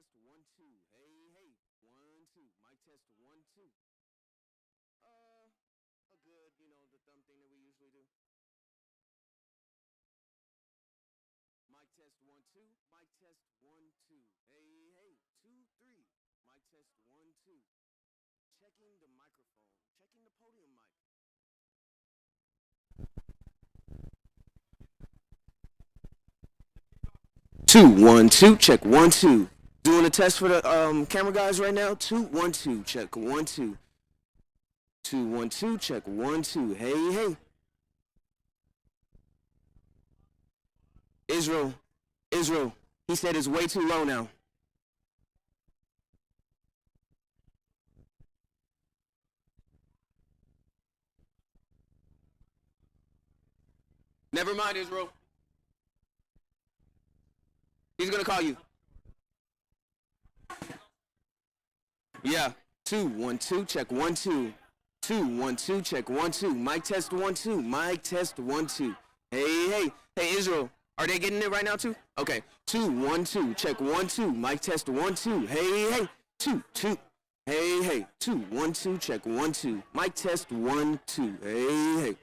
test 1 2. Hey, hey. 1 2. Mic test 1 2. A good, the thumb thing that we usually do. Mic test 1 2. Mic test 1 2. Hey, hey. 2 3. Mic test 1 2. Checking the microphone. Checking the podium mic. 2 1 2. Check 1 2. Doing a test for the camera guys right now. 2 1 2. Check 1 2. 2 1 2. Check 1 2. Hey, hey. Israel. Israel. He said it's way too low now. Never mind, Israel. He's gonna call you. Yeah. 2 1 2. Check 1 2. 2 1 2. Check 1 2. Mic test 1 2. Mic test 1 2. Hey, hey. Hey, Israel. Are they getting it right now too? Okay. 2 1 2. Check 1 2. Mic test 1 2. Hey, hey. 2 2. Hey, hey. 2 1 2. Check 1 2. Mic test 1 2. Hey, hey.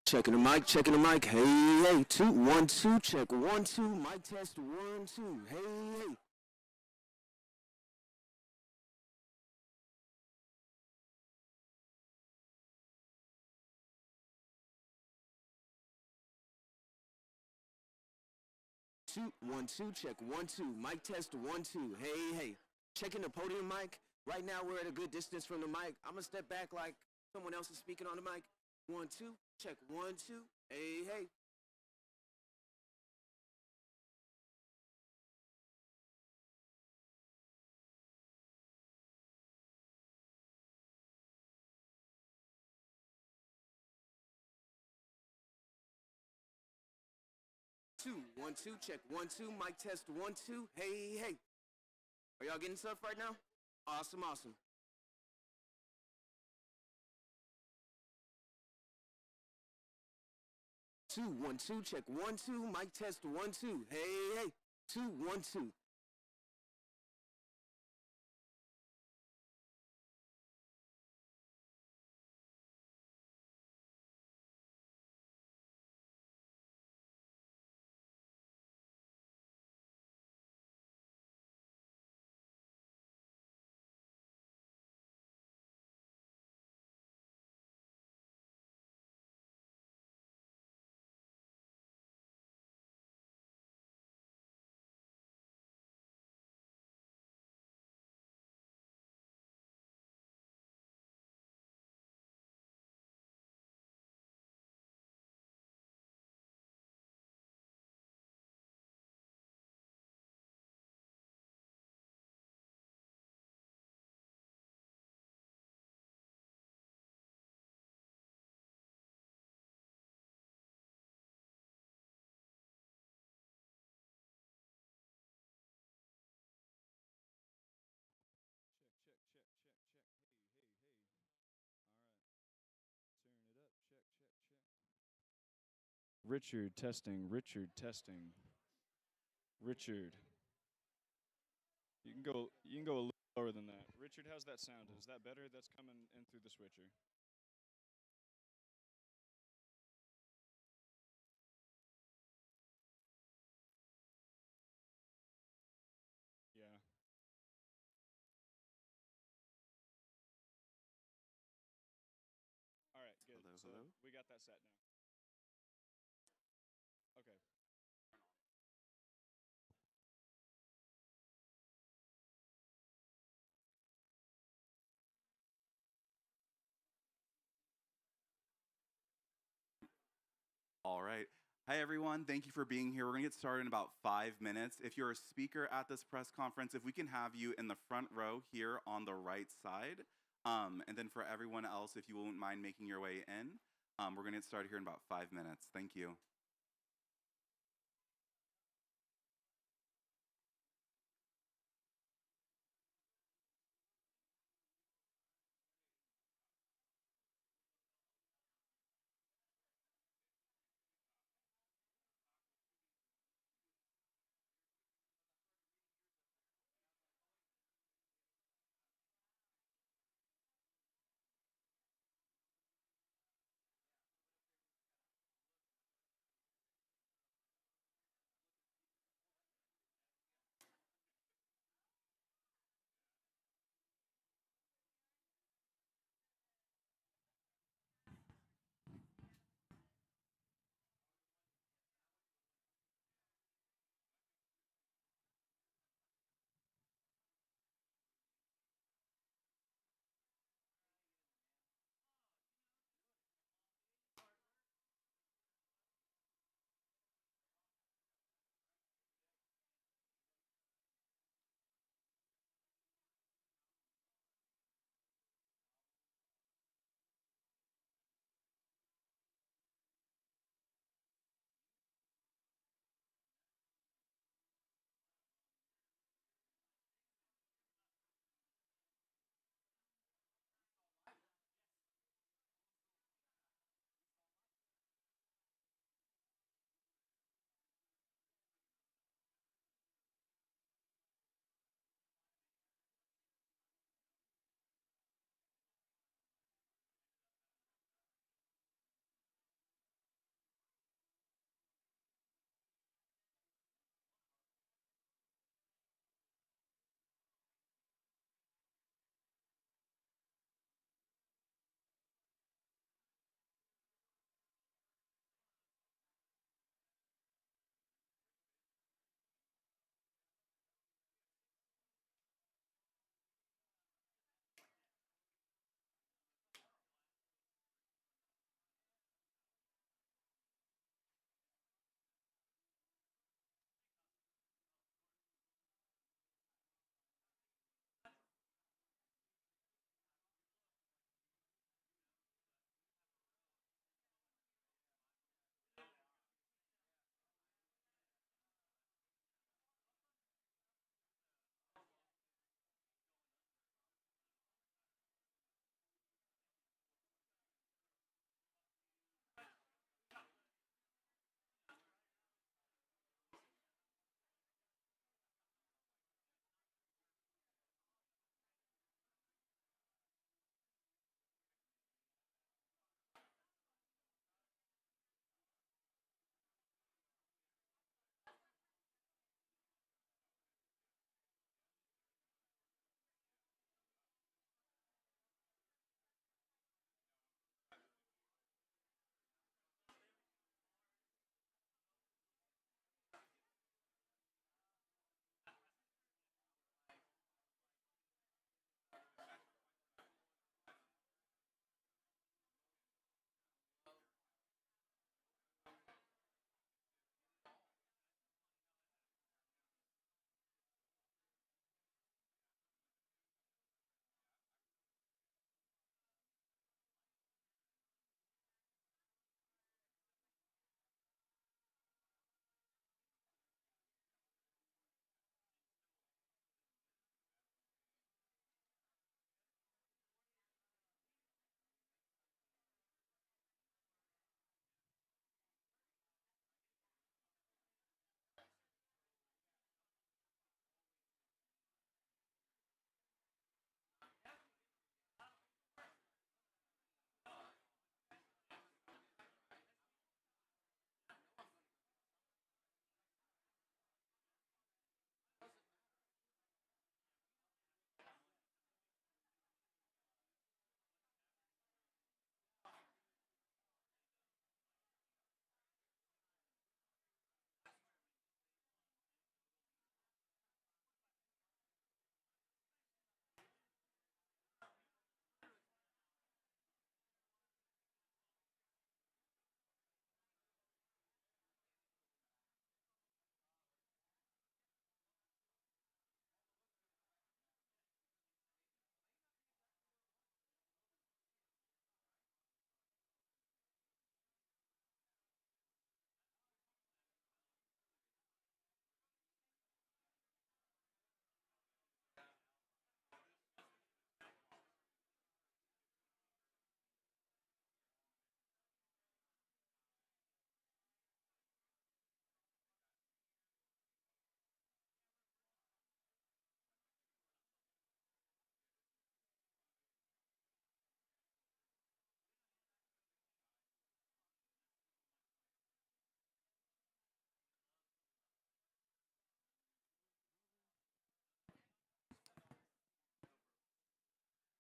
Checking the mic, checking the mic. Hey, hey. 2 1 2. Check 1 2. Mic test 1 2. Hey, hey. Two, 1 2, check 1 2. Mic test 1 2. Hey, hey. Checking the podium mic. Right now we're at a good distance from the mic. I'm gonna step back like someone else is speaking on the mic. 1 2, check 1 2. Hey, hey. 2 1 2, check 1 2. Mic test 1 2. Hey, hey. Are y'all getting stuff right now? Awesome, awesome. 2 1 2, check 1 2. Mic test 1 2. Hey, hey. 2 1 2. Richard testing. Richard testing. Richard. You can go. You can go a little lower than that. Richard, how's that sound? Is that better? That's coming in through the switcher. Yeah. All right. Good. Hello, So hello. we got that set now. Okay. All right. Hi, everyone. Thank you for being here. We're going to get started in about 5 minutes. If you're a speaker at this press conference, if we can have you in the front row here on the right side. And then for everyone else, if you wouldn't mind making your way in, we're going to get started here in about 5 minutes. Thank you.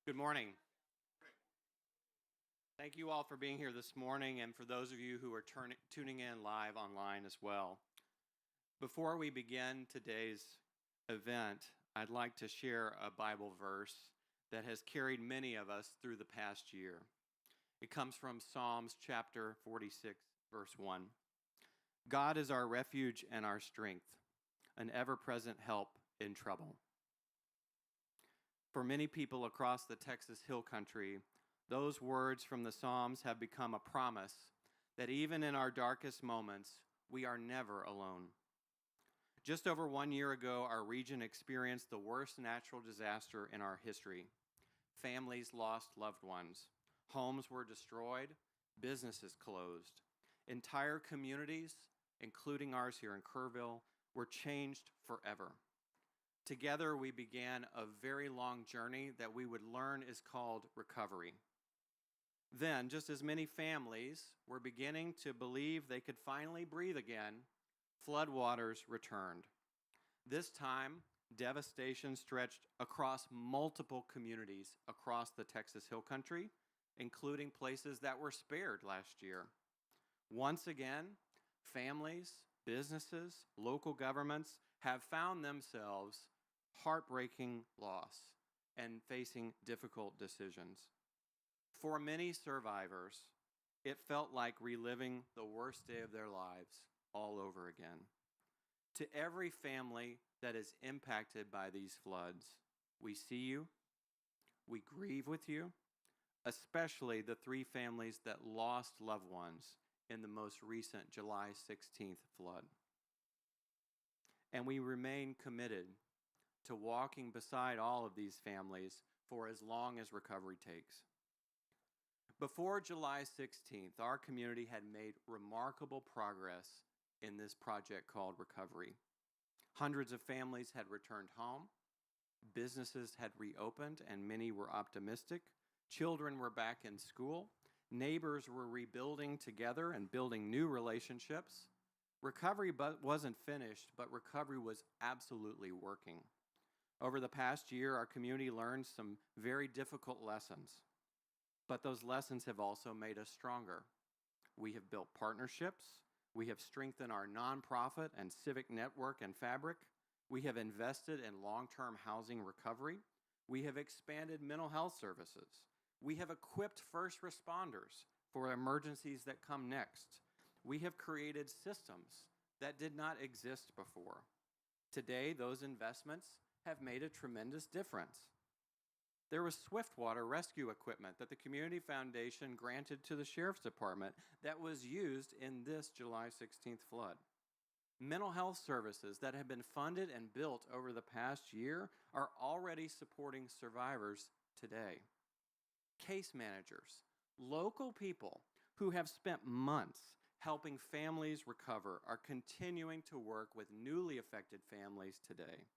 Good morning. Thank you all for being here this morning, and for those of you who are tuning in live online as well. Before we begin today's event, I'd like to share a Bible verse that has carried many of us through the past year. It comes from Psalms chapter 46, verse 1. God is our refuge and our strength, an ever-present help in trouble. For many people across the Texas Hill Country, those words from the Psalms have become a promise that even in our darkest moments, we are never alone. Just over 1 year ago, our region experienced the worst natural disaster in our history. Families lost loved ones. Homes were destroyed. Businesses closed. Entire communities, including ours here in Kerrville, were changed forever. Together, we began a very long journey that we would learn is called recovery. Then, just as many families were beginning to believe they could finally breathe again, floodwaters returned. This time, devastation stretched across multiple communities across the Texas Hill Country, including places that were spared last year. Once again, families, businesses, local governments have found themselves heartbreaking loss and facing difficult decisions. For many survivors, it felt like reliving the worst day of their lives all over again. To every family that is impacted by these floods, we see you, we grieve with you, especially the 3 families that lost loved ones in the most recent July 16th flood. And we remain committed to walking beside all of these families for as long as recovery takes. Before July 16th, our community had made remarkable progress in this project called Recovery. Hundreds of families had returned home, businesses had reopened, and many were optimistic. Children were back in school, neighbors were rebuilding together and building new relationships. Recovery wasn't finished, but recovery was absolutely working. Over the past year, our community learned some very difficult lessons, but those lessons have also made us stronger. We have built partnerships. We have strengthened our nonprofit and civic network and fabric. We have invested in long-term housing recovery. We have expanded mental health services. We have equipped first responders for emergencies that come next. We have created systems that did not exist before. Today, those investments have made a tremendous difference. There was swiftwater rescue equipment that the Community Foundation granted to the Sheriff's Department that was used in this July 16th flood. Mental health services that have been funded and built over the past year are already supporting survivors today. Case managers, local people who have spent months helping families recover, are continuing to work with newly affected families today.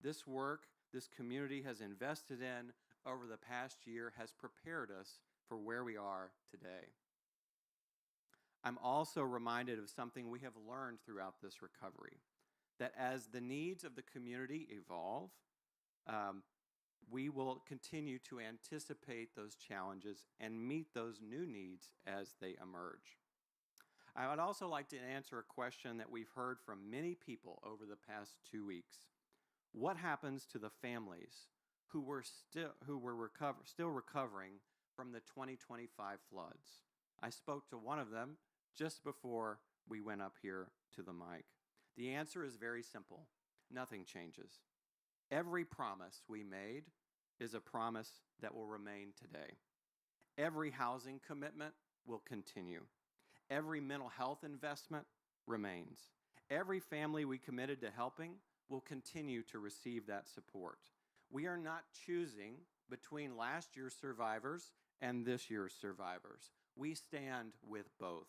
This work this community has invested in over the past year has prepared us for where we are today. I'm also reminded of something we have learned throughout this recovery, that as the needs of the community evolve, we will continue to anticipate those challenges and meet those new needs as they emerge. I would also like to answer a question that we've heard from many people over the past 2 weeks. What happens to the families who were still recovering from the 2025 floods? I spoke to one of them just before we went up here to the mic. The answer is very simple. Nothing changes. Every promise we made is a promise that will remain today. Every housing commitment will continue. Every mental health investment remains. Every family we committed to helping will continue to receive that support. We are not choosing between last year's survivors and this year's survivors. We stand with both.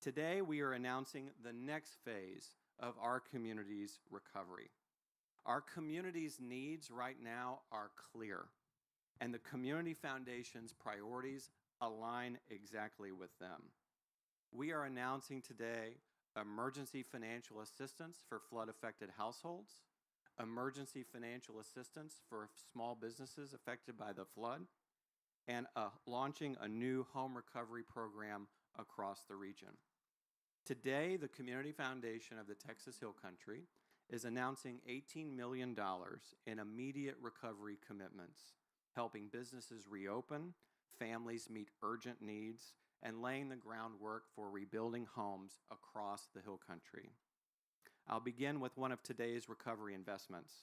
Today, we are announcing the next phase of our community's recovery. Our community's needs right now are clear, and the Community Foundation's priorities align exactly with them. We are announcing today emergency financial assistance for flood-affected households, emergency financial assistance for small businesses affected by the flood, and launching a new home recovery program across the region. Today, the Community Foundation of the Texas Hill Country is announcing $18 million in immediate recovery commitments, helping businesses reopen, families meet urgent needs, and laying the groundwork for rebuilding homes across the Hill Country. I'll begin with one of today's recovery investments.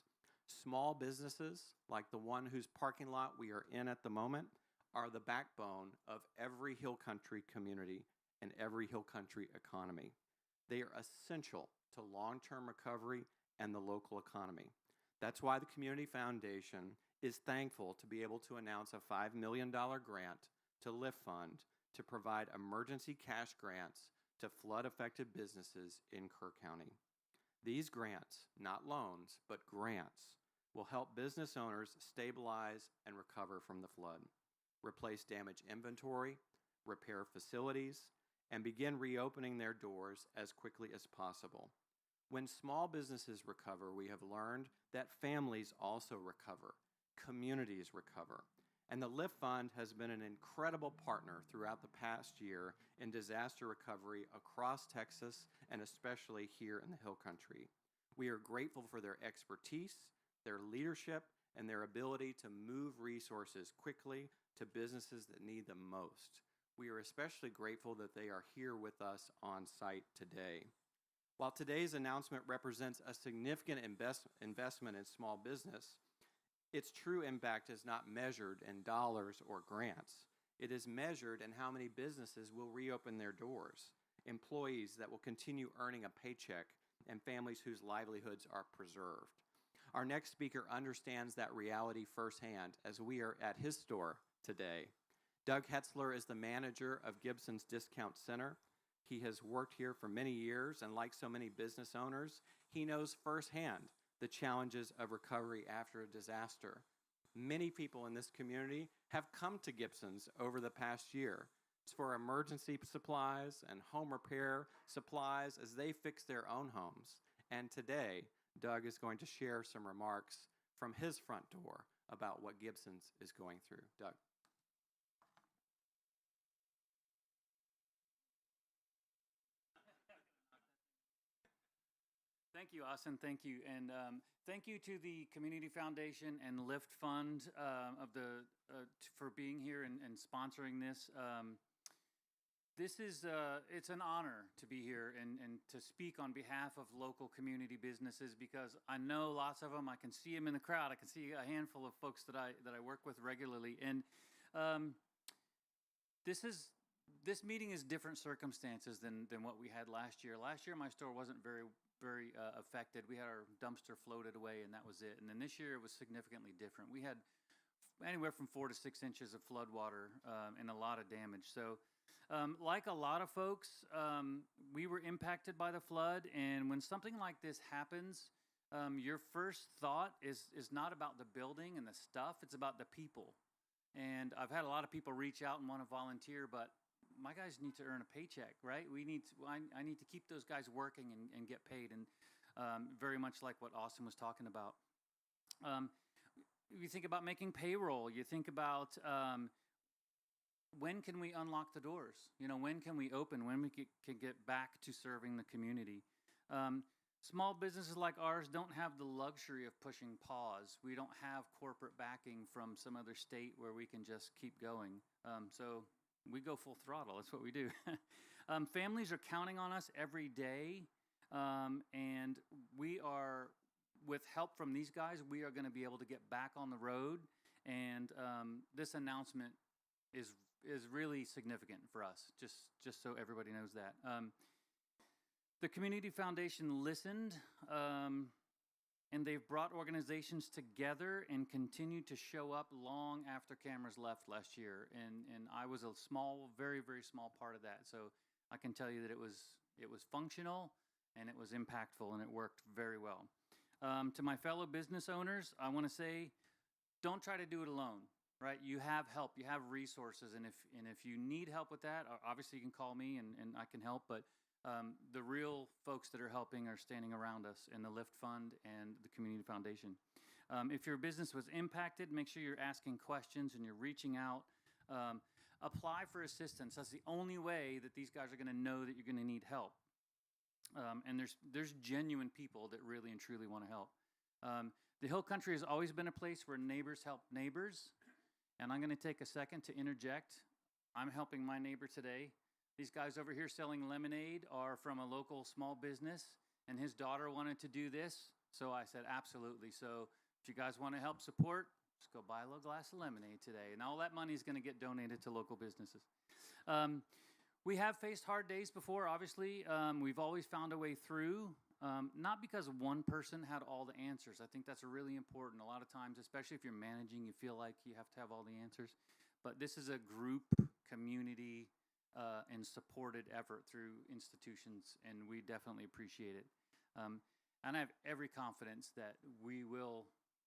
Small businesses, like the one whose parking lot we are in at the moment, are the backbone of every Hill Country community and every Hill Country economy. They are essential to long-term recovery and the local economy. That's why the Community Foundation is thankful to be able to announce a $5 million grant to Lift Fund to provide emergency cash grants to flood-affected businesses in Kerr County. These grants, not loans, but grants, will help business owners stabilize and recover from the flood, replace damaged inventory, repair facilities, and begin reopening their doors as quickly as possible. When small businesses recover, we have learned that families also recover, communities recover, and the Lift Fund has been an incredible partner throughout the past year in disaster recovery across Texas and especially here in the Hill Country. We are grateful for their expertise, their leadership, and their ability to move resources quickly to businesses that need them most. We are especially grateful that they are here with us on site today. While today's announcement represents a significant investment in small business, its true impact is not measured in dollars or grants. It is measured in how many businesses will reopen their doors, employees that will continue earning a paycheck, and families whose livelihoods are preserved. Our next speaker understands that reality firsthand as we are at his store today. Doug Hetzler is the manager of Gibson's Discount Center. He has worked here for many years, and like so many business owners, he knows firsthand the challenges of recovery after a disaster. Many people in this community have come to Gibson's over the past year for emergency supplies and home repair supplies as they fix their own homes. And today, Doug is going to share some remarks from his front door about what Gibson's is going through. Doug. Thank you, Austin. Thank you. And thank you to the Community Foundation and Lift Fund for being here and sponsoring this. This is, it's an honor to be here and to speak on behalf of local community businesses because I know lots of them. I can see them in the crowd. I can see a handful of folks that I work with regularly. And this meeting is different circumstances than what we had last year. Last year, my store wasn't very affected. We had our dumpster floated away and that was it. And then this year it was significantly different. We had anywhere from 4 to 6 inches of flood water and a lot of damage. So like a lot of folks, we were impacted by the flood. And when something like this happens, your first thought is not about the building and the stuff, it's about the people. And I've had a lot of people reach out and want to volunteer, but my guys need to earn a paycheck, right? I need to keep those guys working and get paid, and very much like what Austin was talking about. You think about making payroll. You think about when can we unlock the doors? You know, when can we open? When we can get back to serving the community? Small businesses like ours don't have the luxury of pushing pause. We don't have corporate backing from some other state where we can just keep going. So we go full throttle. That's what we do. Families are counting on us every day, and we are, with help from these guys, we are going to be able to get back on the road. And this announcement is really significant for us. Just so everybody knows that. The Community Foundation listened, and they've brought organizations together and continue to show up long after cameras left last year. And I was a small, very, very small part of that. So I can tell you that it was functional and it was impactful and it worked very well. To my fellow business owners, I want to say, don't try to do it alone, right? You have help, you have resources. And if you need help with that, obviously you can call me and I can help. But The real folks that are helping are standing around us in the Lift Fund and the Community Foundation. If your business was impacted, make sure you're asking questions and you're reaching out. Apply for assistance. That's the only way that these guys are going to know that you're going to need help. And there's genuine people that really and truly want to help. The Hill Country has always been a place where neighbors help neighbors. And I'm going to take a second to interject. I'm helping my neighbor today. These guys over here selling lemonade are from a local small business, and his daughter wanted to do this. So I said, absolutely. So if you guys want to help support, just go buy a little glass of lemonade today. And all that money is going to get donated to local businesses. We have faced hard days before, obviously. We've always found a way through, not because one person had all the answers. I think that's really important. A lot of times, especially if you're managing, you feel like you have to have all the answers. But this is a group, community, and supported effort through institutions, and we definitely appreciate it. And I have every confidence that we will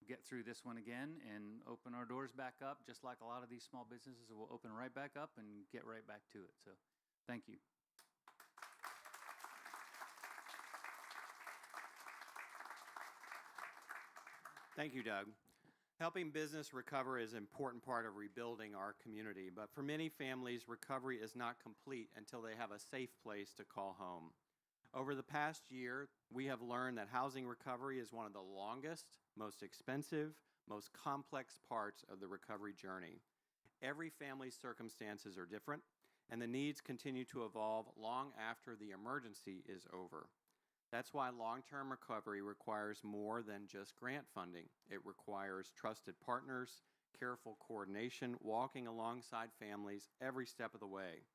get through this one again and open our doors back up, just like a lot of these small businesses will open right back up and get right back to it. So thank you. Thank you, Doug. Helping business recover is an important part of rebuilding our community, but for many families, recovery is not complete until they have a safe place to call home. Over the past year, we have learned that housing recovery is one of the longest, most expensive, most complex parts of the recovery journey. Every family's circumstances are different, and the needs continue to evolve long after the emergency is over. That's why long-term recovery requires more than just grant funding. It requires trusted partners, careful coordination, walking alongside families every step of the way.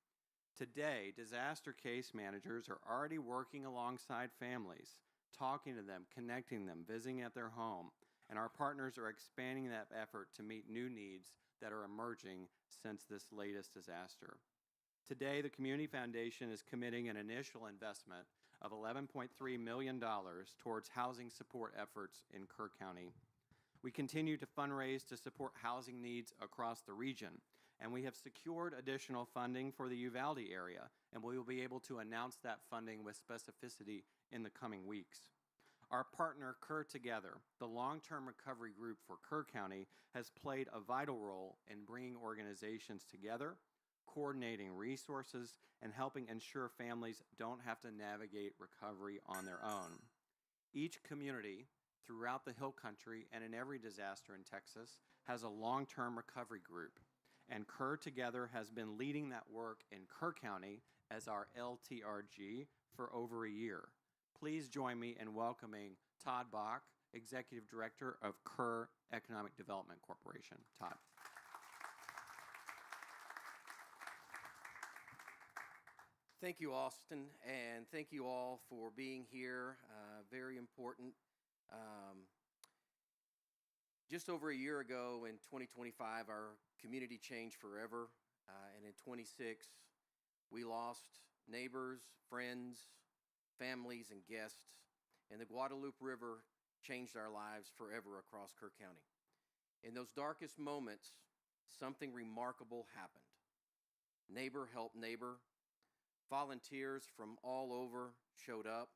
Today, disaster case managers are already working alongside families, talking to them, connecting them, visiting at their home, and our partners are expanding that effort to meet new needs that are emerging since this latest disaster. Today, the Community Foundation is committing an initial investment of $11.3 million towards housing support efforts in Kerr County. We continue to fundraise to support housing needs across the region, and we have secured additional funding for the Uvalde area, and we will be able to announce that funding with specificity in the coming weeks. Our partner, Kerr Together, the long-term recovery group for Kerr County, has played a vital role in bringing organizations together, coordinating resources, and helping ensure families don't have to navigate recovery on their own. Each community throughout the Hill Country and in every disaster in Texas has a long-term recovery group, and Kerr Together has been leading that work in Kerr County as our LTRG for over a year. Please join me in welcoming Todd Bach, Executive Director of Kerr Economic Development Corporation. Todd. Thank you, Austin, and thank you all for being here. Very important. Just over a year ago in 2025, our community changed forever, and in 26, we lost neighbors, friends, families, and guests, and the Guadalupe River changed our lives forever across Kerr County. In those darkest moments, something remarkable happened. Neighbor helped neighbor. Volunteers from all over showed up.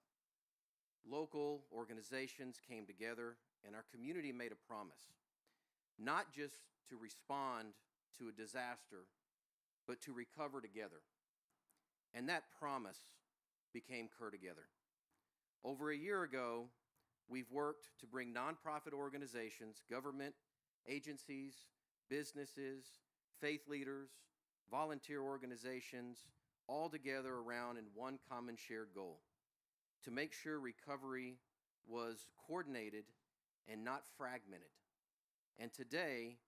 Local organizations came together, and our community made a promise, not just to respond to a disaster, but to recover together. And that promise became Kerr Together. Over a year ago, we've worked to bring nonprofit organizations, government agencies, businesses, faith leaders, volunteer organizations, all together around in one common shared goal: to make sure recovery was coordinated and not fragmented. And today,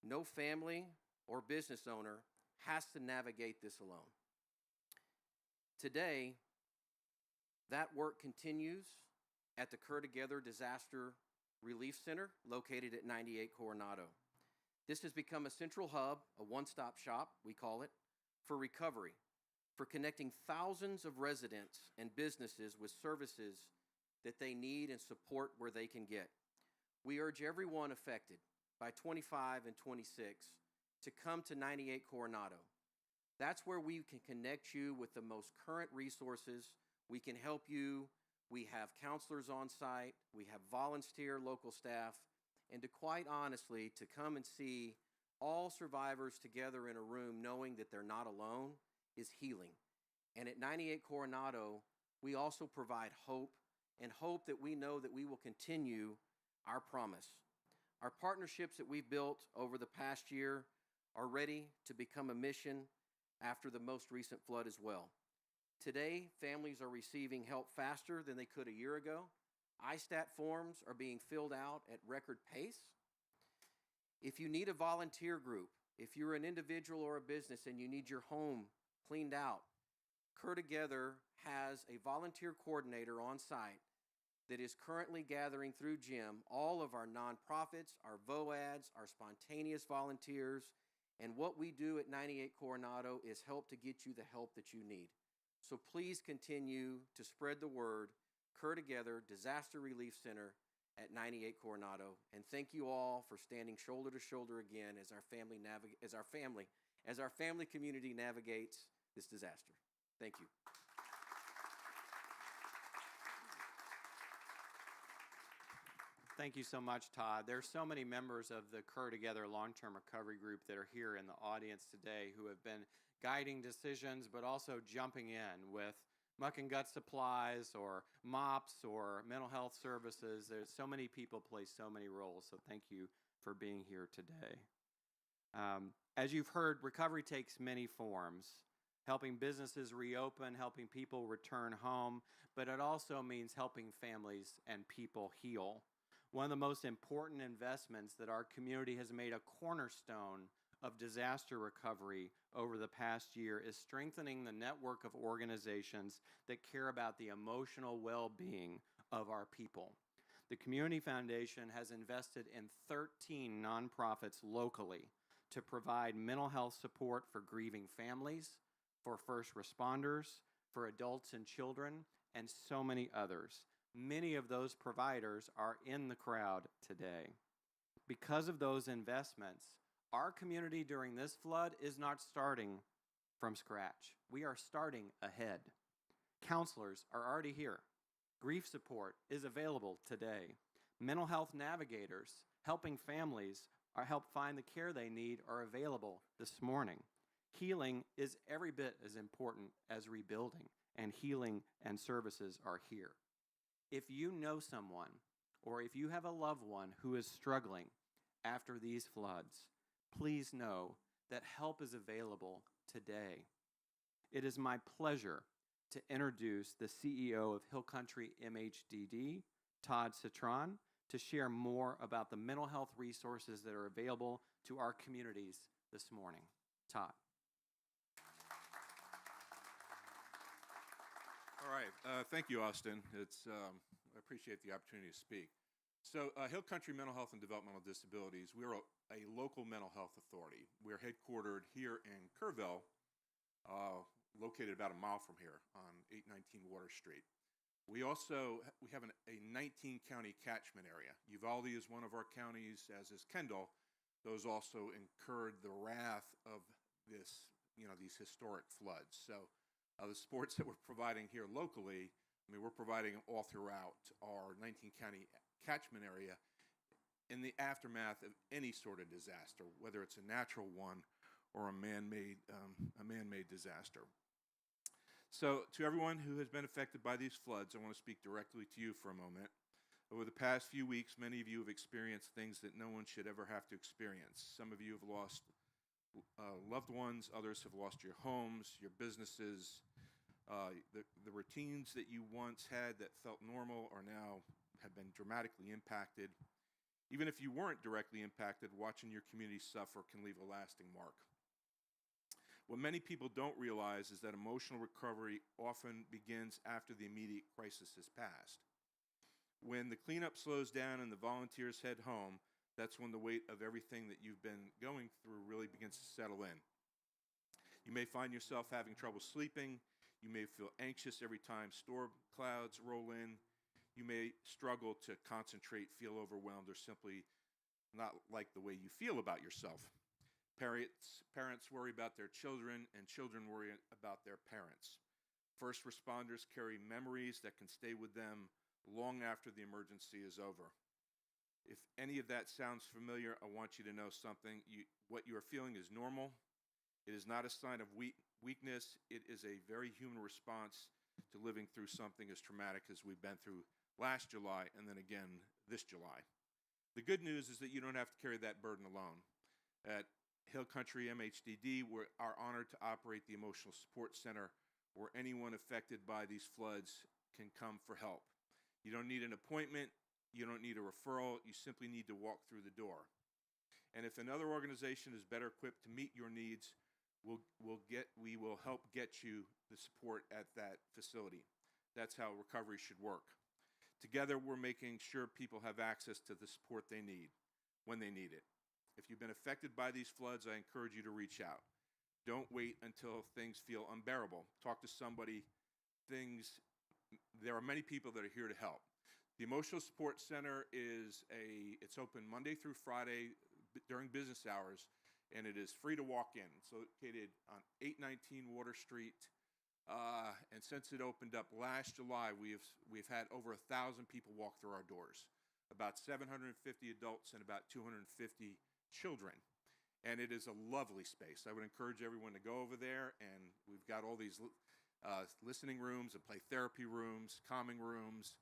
no family or business owner has to navigate this alone. Today, that work continues at the Kerr Together Disaster Relief Center located at 98 Coronado. This has become a central hub, a one-stop shop, we call it, for recovery, for connecting thousands of residents and businesses with services that they need and support where they can get. We urge everyone affected by 25 and 26 to come to 98 Coronado. That's where we can connect you with the most current resources We can help you. We have counselors on site. We have volunteer local staff. And to quite honestly, to come and see all survivors together in a room knowing that they're not alone is healing. And at 98 Coronado, we also provide hope, and hope that we know that we will continue our promise. Our partnerships that we've built over the past year are ready to become a mission after the most recent flood as well. Today, families are receiving help faster than they could a year ago. ISTAT forms are being filled out at record pace. If you need a volunteer group, if you're an individual or a business and you need your home cleaned out, Cur Together has a volunteer coordinator on site that is currently gathering through Jim all of our nonprofits, our VOADs, our spontaneous volunteers, and what we do at 98 Coronado is help to get you the help that you need. So please continue to spread the word, Cur Together Disaster Relief Center at 98 Coronado. And thank you all for standing shoulder to shoulder again as our family community navigates this disaster. Thank you. Thank you so much, Todd. There's so many members of the Cur Together Long-Term Recovery Group that are here in the audience today who have been guiding decisions, but also jumping in with muck and gut supplies or mops or mental health services. There's so many people play so many roles, so thank you for being here today. As you've heard, recovery takes many forms, helping businesses reopen, helping people return home, but it also means helping families and people heal. One of the most important investments that our community has made a cornerstone of disaster recovery over the past year is strengthening the network of organizations that care about the emotional well-being of our people. The Community Foundation has invested in 13 nonprofits locally to provide mental health support for grieving families, for first responders, for adults and children, and so many others. Many of those providers are in the crowd today. Because of those investments, our community during this flood is not starting from scratch. We are starting ahead. Counselors are already here. Grief support is available today. Mental health navigators helping families help find the care they need are available this morning. Healing is every bit as important as rebuilding, and healing and services are here. If you know someone, or if you have a loved one who is struggling after these floods, please know that help is available today. It is my pleasure to introduce the CEO of Hill Country MHDD, Todd Citron, to share more about the mental health resources that are available to our communities this morning. Todd. All right. Thank you, Austin. I appreciate the opportunity to speak. So Hill Country Mental Health and Developmental Disabilities, we're a local mental health authority. We're headquartered here in Kerrville, located about a mile from here on 819 Water Street. We have a 19-county catchment area. Uvalde is one of our counties, as is Kendall. Those also incurred the wrath of these historic floods. So the sports that we're providing here locally, we're providing them all throughout our 19-county catchment area in the aftermath of any sort of disaster, whether it's a natural one or a man-made disaster. So to everyone who has been affected by these floods, I want to speak directly to you for a moment. Over the past few weeks, many of you have experienced things that no one should ever have to experience. Some of you have lost loved ones, others have lost your homes, your businesses. The routines that you once had that felt normal are now have been dramatically impacted. Even if you weren't directly impacted, watching your community suffer can leave a lasting mark. What many people don't realize is that emotional recovery often begins after the immediate crisis has passed. When the cleanup slows down and the volunteers head home, that's when the weight of everything that you've been going through really begins to settle in. You may find yourself having trouble sleeping. You may feel anxious every time storm clouds roll in. You may struggle to concentrate, feel overwhelmed, or simply not like the way you feel about yourself. Parents worry about their children, and children worry about their parents. First responders carry memories that can stay with them long after the emergency is over. If any of that sounds familiar, I want you to know something. What you are feeling is normal. It is not a sign of weakness. It is a very human response to living through something as traumatic as we've been through last July and then again this July. The good news is that you don't have to carry that burden alone. At Hill Country MHDD, we are honored to operate the Emotional Support Center where anyone affected by these floods can come for help. You don't need an appointment. You don't need a referral. You simply need to walk through the door. And if another organization is better equipped to meet your needs, we will help get you the support at that facility. That's how recovery should work. Together, we're making sure people have access to the support they need when they need it. If you've been affected by these floods, I encourage you to reach out. Don't wait until things feel unbearable. Talk to somebody. There are many people that are here to help. The Emotional Support Center it's open Monday through Friday during business hours, and it is free to walk in. It's located on 819 Water Street. And since it opened up last July, we've had over 1,000 people walk through our doors, about 750 adults and about 250 children. And it is a lovely space. I would encourage everyone to go over there, and we've got all these listening rooms and play therapy rooms, calming rooms,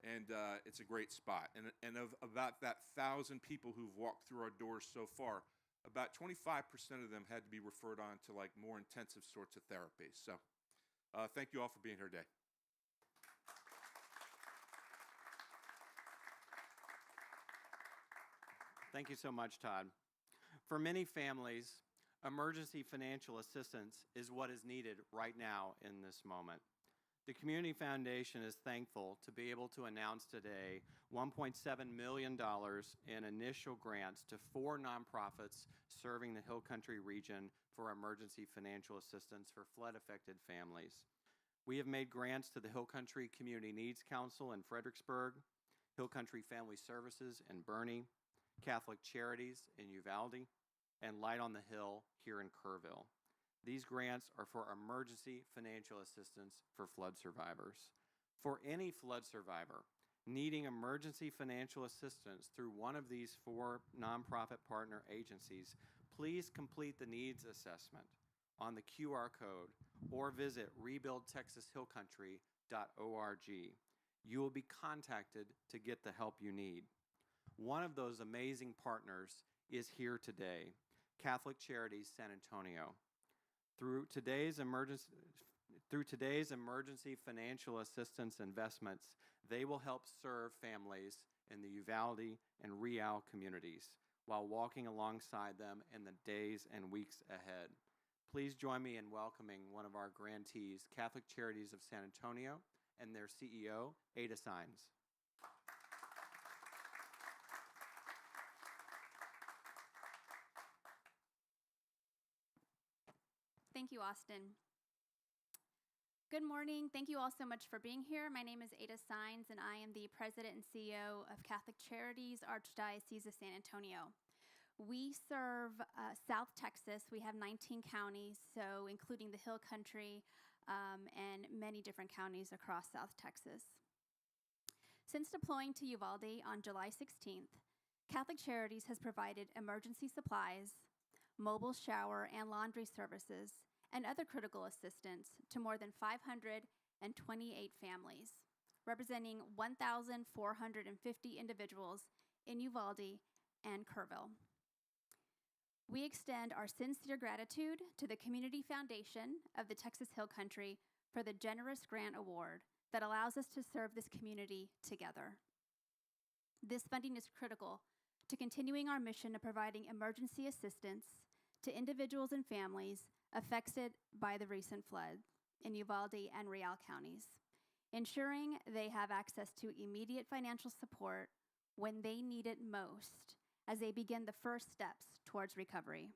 and it's a great spot. And of about that 1,000 people who've walked through our doors so far, about 25% of them had to be referred on to like more intensive sorts of therapy. So thank you all for being here today. Thank you so much, Todd. For many families, emergency financial assistance is what is needed right now in this moment. The Community Foundation is thankful to be able to announce today $1.7 million in initial grants to 4 nonprofits serving the Hill Country region for emergency financial assistance for flood-affected families. We have made grants to the Hill Country Community Needs Council in Fredericksburg, Hill Country Family Services in Bernie, Catholic Charities in Uvalde, and Light on the Hill here in Kerrville. These grants are for emergency financial assistance for flood survivors. For any flood survivor needing emergency financial assistance through one of these 4 nonprofit partner agencies, please complete the needs assessment on the QR code or visit rebuildtexashillcountry.org. You will be contacted to get the help you need. One of those amazing partners is here today, Catholic Charities San Antonio. Through today's emergency financial assistance investments, they will help serve families in the Uvalde and Real communities while walking alongside them in the days and weeks ahead. Please join me in welcoming one of our grantees, Catholic Charities of San Antonio, and their CEO, Ada Sines. Thank you, Austin. Good morning. Thank you all so much for being here. My name is Ada Sines, and I am the President and CEO of Catholic Charities, Archdiocese of San Antonio. We serve South Texas. We have 19 counties, so including the Hill Country and many different counties across South Texas. Since deploying to Uvalde on July 16th, Catholic Charities has provided emergency supplies, mobile shower and laundry services, and other critical assistance to more than 528 families, representing 1,450 individuals in Uvalde and Kerrville. We extend our sincere gratitude to the Community Foundation of the Texas Hill Country for the generous grant award that allows us to serve this community together. This funding is critical to continuing our mission of providing emergency assistance to individuals and families affected by the recent flood in Uvalde and Real counties, ensuring they have access to immediate financial support when they need it most as they begin the first steps towards recovery.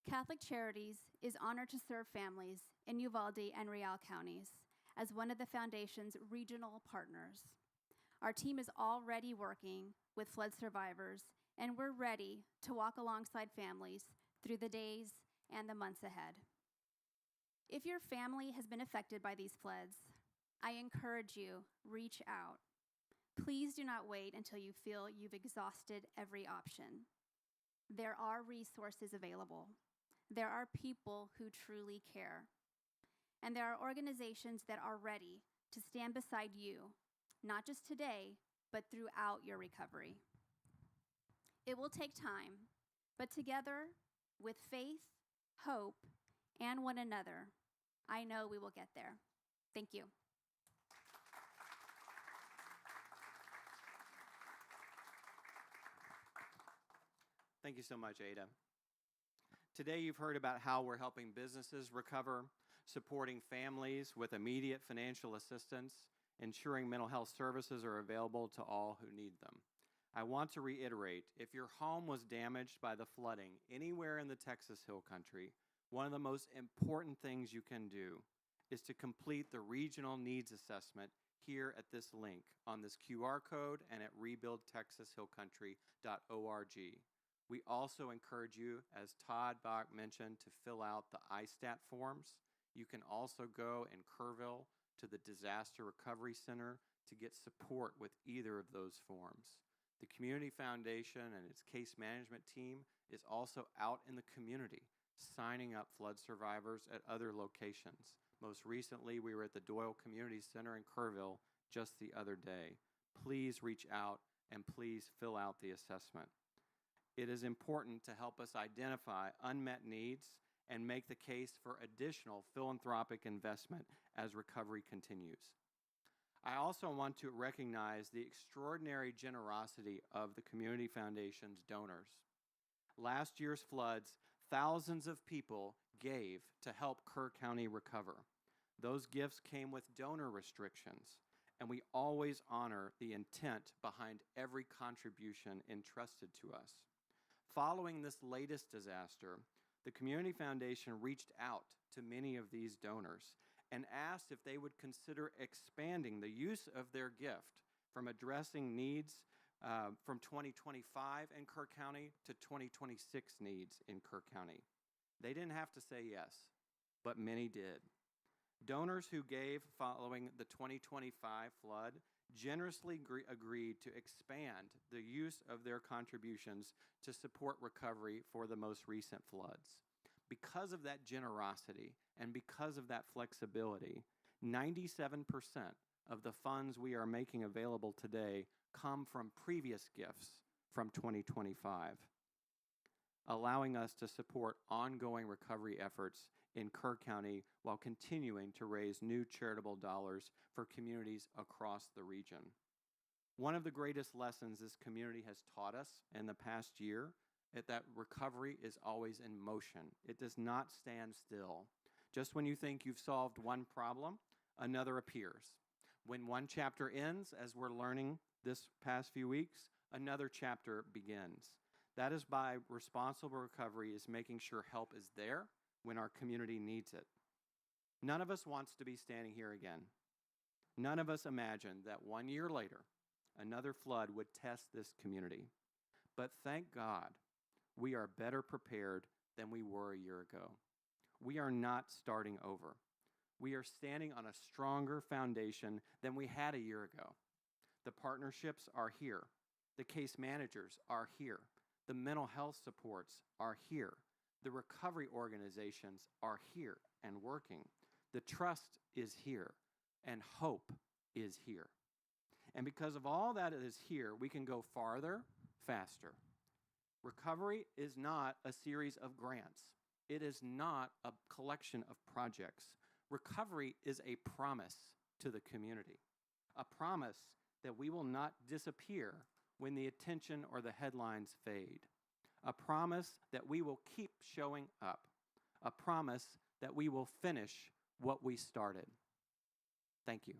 Catholic Charities is honored to serve families in Uvalde and Real counties as one of the Foundation's regional partners. Our team is already working with flood survivors, and we're ready to walk alongside families through the days and the months ahead. If your family has been affected by these floods, I encourage you, reach out. Please do not wait until you feel you've exhausted every option. There are resources available. There are people who truly care. And there are organizations that are ready to stand beside you, not just today, but throughout your recovery. It will take time, but together, with faith, hope, and one another, I know we will get there. Thank you. Thank you so much, Ada. Today you've heard about how we're helping businesses recover, supporting families with immediate financial assistance, ensuring mental health services are available to all who need them. I want to reiterate, if your home was damaged by the flooding anywhere in the Texas Hill Country, one of the most important things you can do is to complete the regional needs assessment here at this link on this QR code and at rebuildtexashillcountry.org. We also encourage you, as Todd Bach mentioned, to fill out the ISTAT forms. You can also go in Kerrville to the Disaster Recovery Center to get support with either of those forms. The Community Foundation and its case management team is also out in the community signing up flood survivors at other locations. Most recently, we were at the Doyle Community Center in Kerrville just the other day. Please reach out and please fill out the assessment. It is important to help us identify unmet needs and make the case for additional philanthropic investment as recovery continues. I also want to recognize the extraordinary generosity of the Community Foundation's donors. Last year's floods, thousands of people gave to help Kerr County recover. Those gifts came with donor restrictions, and we always honor the intent behind every contribution entrusted to us. Following this latest disaster, the Community Foundation reached out to many of these donors and asked if they would consider expanding the use of their gift from addressing needs from 2025 in Kerr County to 2026 needs in Kerr County. They didn't have to say yes, but many did. Donors who gave following the 2025 flood generously agreed to expand the use of their contributions to support recovery for the most recent floods. Because of that generosity and because of that flexibility, 97% of the funds we are making available today come from previous gifts from 2025, allowing us to support ongoing recovery efforts in Kerr County while continuing to raise new charitable dollars for communities across the region. One of the greatest lessons this community has taught us in the past year is that recovery is always in motion. It does not stand still. Just when you think you've solved one problem, another appears. When one chapter ends, as we're learning this past few weeks, another chapter begins. That is why responsible recovery is making sure help is there when our community needs it. None of us wants to be standing here again. None of us imagined that 1 year later, another flood would test this community. But thank God, we are better prepared than we were a year ago. We are not starting over. We are standing on a stronger foundation than we had a year ago. The partnerships are here. The case managers are here. The mental health supports are here. The recovery organizations are here and working. The trust is here, and hope is here. And because of all that is here, we can go farther, faster. Recovery is not a series of grants. It is not a collection of projects. Recovery is a promise to the community, a promise that we will not disappear when the attention or the headlines fade, a promise that we will keep showing up, a promise that we will finish what we started. Thank you.